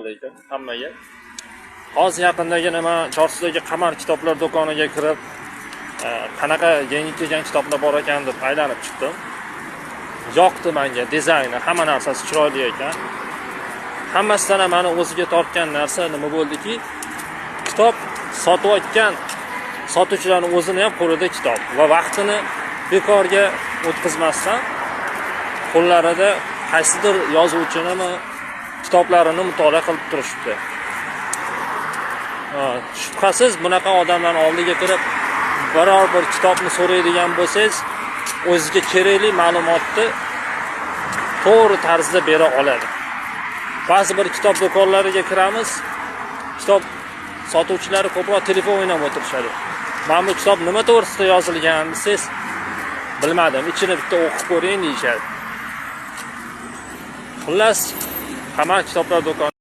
Alaykum hammaga. Hozir yaqindagi Chorsudagi Qamar kitoblar do'koniga kirib, qanaqa yangi kelgan kitoblar bor ekan deb aylanib chiqdim. Yoqdi menga dizayni, hamma narsasi chiroyli ekan. Hammasidan ham meni o'ziga tortgan narsa nima bo'ldiki, kitob sotayotgan sotuvchilarning o'zini ham qo'lida kitob va vaqtini bekorga o'tkazmasdan qo'llarida qaysidir yozuvchini kitoblarini mutolaa qilib turishibdi. Shubhasiz bunaqa odamlarning oldiga kirib biror bir kitobni so'raydigan bo'lsangiz, o'ziga kerakli ma'lumotni to'g'ri tarzda bera oladi. Ba'zi bir kitob do'konlariga kiramiz, kitob sotuvchilari ko'proq telefon o'ynab o'tirishadi. Men bu kitob nima to'g'risida yozilgan desangiz, bilmadim, ichini bitta o'qib ko'ring deyishadi. Xullas, Qamar kitoblar do'koni